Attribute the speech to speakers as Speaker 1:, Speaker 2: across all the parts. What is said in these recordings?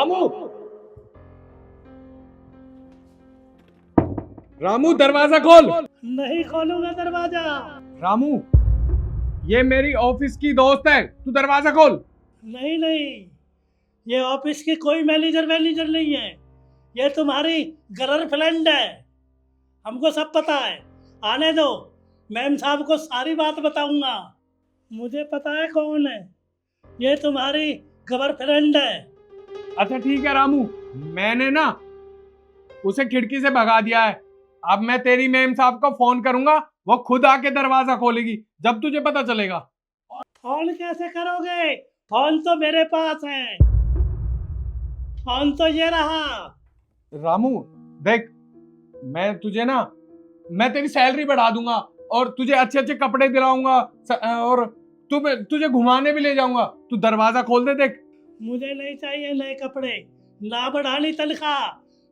Speaker 1: रामू, रामू दरवाजा खोल।
Speaker 2: नहीं खोलूंगा दरवाजा।
Speaker 1: रामू, ये मेरी ऑफिस की दोस्त है, तू दरवाजा खोल।
Speaker 2: नहीं नहीं, ये ऑफिस की कोई मैनेजर वैनेजर नहीं है, ये तुम्हारी गर्लफ्रेंड है। हमको सब पता है, आने दो, मैम साहब को सारी बात बताऊंगा। मुझे पता है कौन है, ये तुम्हारी गर्लफ्रेंड है।
Speaker 1: अच्छा ठीक है रामू, मैंने ना उसे खिड़की से भगा दिया है। अब मैं तेरी मैम साहब को फोन करूंगा, वो खुद आके दरवाजा खोलेगी जब तुझे पता चलेगा।
Speaker 2: फोन कैसे करोगे? फोन तो मेरे पास है, फोन तो ये रहा।
Speaker 1: रामू देख, मैं तेरी सैलरी बढ़ा दूंगा और तुझे अच्छे अच्छे कपड़े दिलाऊंगा और तुझे घुमाने भी ले जाऊंगा। तू दरवाजा खोल दे। देख,
Speaker 2: मुझे नहीं चाहिए नए कपड़े, ना बढ़ानी तनख्वाह।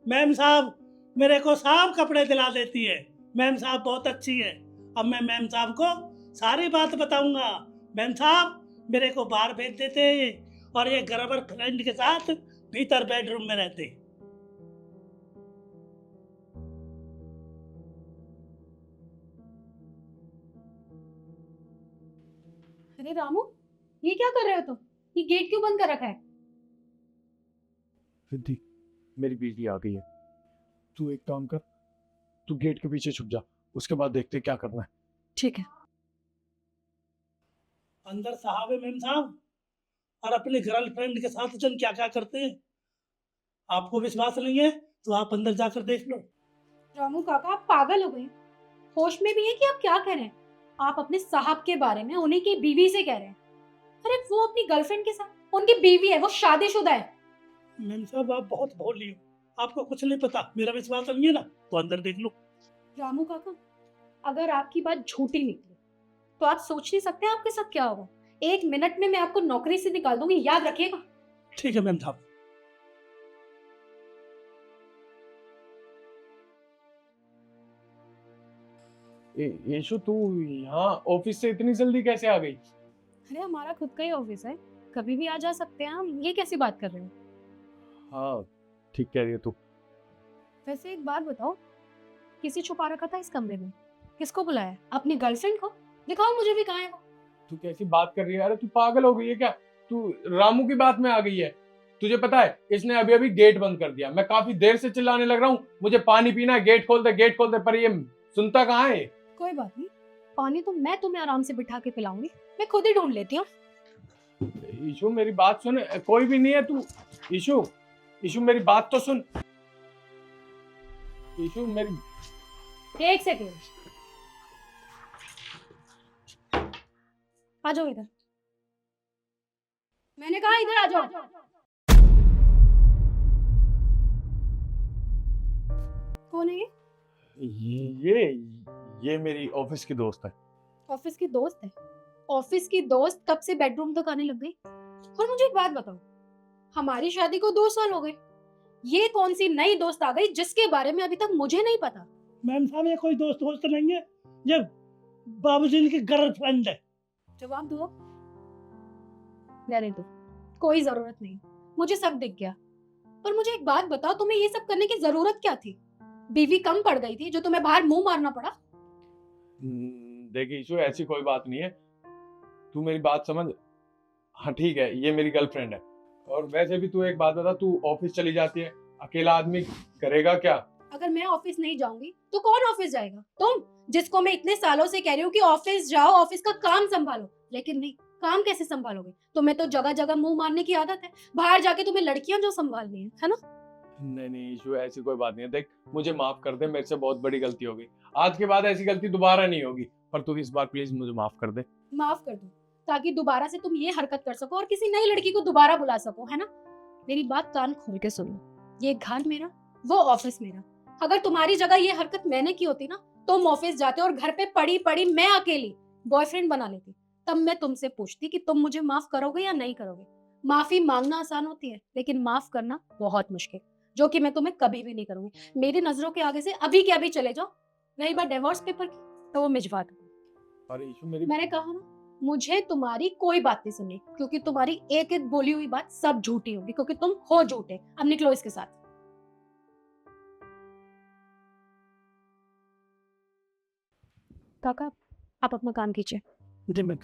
Speaker 2: मैम साहब मेरे को साफ कपड़े दिला देती है, मैम साहब बहुत अच्छी है। अब मैं मैम साहब को सारी बात बताऊंगा। मैम साहब मेरे को बाहर भेज देते और ये गर्वर फ्रेंड के साथ भीतर बेडरूम में रहते।
Speaker 3: अरे रामू, ये क्या कर रहे हो तुम? ये गेट क्यों बंद कर रखा है?
Speaker 1: सिद्धि, मेरी बीवी आ गई है। तू एक काम कर, तू गेट के पीछे छुप जा, उसके बाद देखते क्या करना है।
Speaker 3: ठीक है।
Speaker 2: अंदर साहब है मैम साहब, और अपने गर्लफ्रेंड के साथ जन क्या क्या करते हैं। आपको विश्वास नहीं है तो आप अंदर जाकर देख लो।
Speaker 3: रामू काका, आप पागल हो गए? होश में भी है कि आप क्या कह रहे हैं? आप अपने साहब के बारे में उन्हीं की बीवी से कह रहे हैं। अरे वो अपनी गर्लफ्रेंड के साथ, उनकी बीवी है, वो शादीशुदा है।
Speaker 2: मैम साहब आप बहुत भोली हो, आपको कुछ नहीं पता। मेरा विश्वास नहीं है ना तो अंदर देख लो।
Speaker 3: रामू काका, अगर आपकी बात झूठी निकली तो आप सोच नहीं सकते आपके साथ क्या होगा। 1 मिनट में मैं आपको नौकरी से निकाल दूंगी, याद रखिएगा।
Speaker 2: ठीक है मैम साहब।
Speaker 1: यशु, तू यहाँ ऑफिस से इतनी जल्दी कैसे आ गई?
Speaker 3: अरे हमारा खुद का ही ऑफिस है, कभी भी आ जा सकते हैं हम। ये कैसी बात कर रहे हो?
Speaker 1: हाँ ठीक कह रही है तू।
Speaker 3: वैसे एक बात बताओ, किसी छुपा रखा था इस कमरे में? किसको बुलाया? अपनी गर्लफ्रेंड को? दिखाओ मुझे भी, कहाँ है वो?
Speaker 1: तू कैसी बात कर रही है? अरे तू पागल हो गई है क्या? तू रामू की बात में आ गई है। तुझे पता है इसने अभी अभी गेट बंद कर दिया। मैं काफी देर से चिल्लाने लग रहा हूँ, मुझे पानी पीना है, गेट खोल दे गेट खोल दे, पर ये सुनता कहाँ है।
Speaker 3: कोई बात नहीं, पानी तो मैं तुम्हें आराम से बिठा के पिलाऊंगी, मैं खुद ही ढूंढ लेती हूँ।
Speaker 1: ईशु मेरी बात सुन, कोई भी नहीं है तू। ईशु, ईशु मेरी बात तो सुन। ईशु मेरी,
Speaker 3: एक सेकेंड, आ जाओ इधर। मैंने कहा इधर आ जाओ। कौन है ये?
Speaker 1: ये मेरी ऑफिस की दोस्त है।
Speaker 3: ऑफिस की दोस्त है? ऑफिस की दोस्त कब से बेडरूम तक आने लग गई? और मुझे एक बात बताओ, हमारी शादी को 2 साल हो गए, ये कौन सी नई दोस्त आ गई जिसके बारे में अभी तक मुझे नहीं पता?
Speaker 2: मैम साहब ये कोई दोस्त दोस्त नहीं है, ये बाबूजी की गर्लफ्रेंड है।
Speaker 3: जवाब दो। रहने दो, कोई जरूरत नहीं, मुझे सब दिख गया। पर मुझे एक बात बताओ, तुम्हें ये सब करने की जरूरत क्या थी? बीवी कम पड़ गई थी जो तुम्हें बाहर मुंह मारना पड़ा?
Speaker 1: देखिए ईशु, ऐसी कोई बात नहीं है, तू मेरी बात समझ। हाँ ठीक है, ये मेरी गर्लफ्रेंड है। और वैसे भी तू एक बात बता, तू ऑफिस चली जाती है, अकेला आदमी करेगा क्या?
Speaker 3: अगर मैं ऑफिस नहीं जाऊंगी तो कौन ऑफिस जाएगा? तुम, जिसको मैं इतने सालों से कह रही हूँ कि ऑफिस जाओ, ऑफिस का काम संभालो, लेकिन नहीं। काम कैसे संभालोगे? तुम्हें तो जगह जगह मुंह मारने की आदत है, बाहर जाके तुम्हें लड़कियां जो संभालनी है ना?
Speaker 1: नहीं ईशु, ऐसी कोई बात नहीं है। देख, मुझे माफ कर दे, मेरे से बहुत बड़ी गलती हो गई। आज के बाद ऐसी गलती दोबारा नहीं होगी, पर तू इस बार प्लीज मुझे माफ कर दे।
Speaker 3: माफ कर दो, ताकि दोबारा से तुम ये हरकत कर सको और किसी नई लड़की को दोबारा बुला सको, है ना? मेरी बात कान खोल के सुन लो, ये घर मेरा, वो ऑफिस मेरा। अगर तुम्हारी जगह ये हरकत मैंने की होती ना, तुम ऑफिस जाते और घर पे पड़ी पड़ी मैं अकेली बॉयफ्रेंड बना लेती। तब मैं तुमसे पूछती कि तुम मुझे माफ करोगे या नहीं करोगे। माफी मांगना आसान होती है, लेकिन माफ करना बहुत मुश्किल, जो कि मैं तुम्हें कभी भी नहीं करूंगी। मेरी नजरों के आगे से अभी के अभी चले जाओ। रही बात डिवोर्स पेपर की, तो वो भिजवा दो।
Speaker 1: अरे ईशु मेरी,
Speaker 3: मैंने कहा ना, मुझे तुम्हारी कोई बात नहीं सुननी, क्योंकि तुम्हारी एक एक बोली हुई बात सब झूठी होगी, क्योंकि तुम हो झूठे। अब निकलो इसके साथ। काका, आप अपना काम कीजिए।
Speaker 2: जी मैं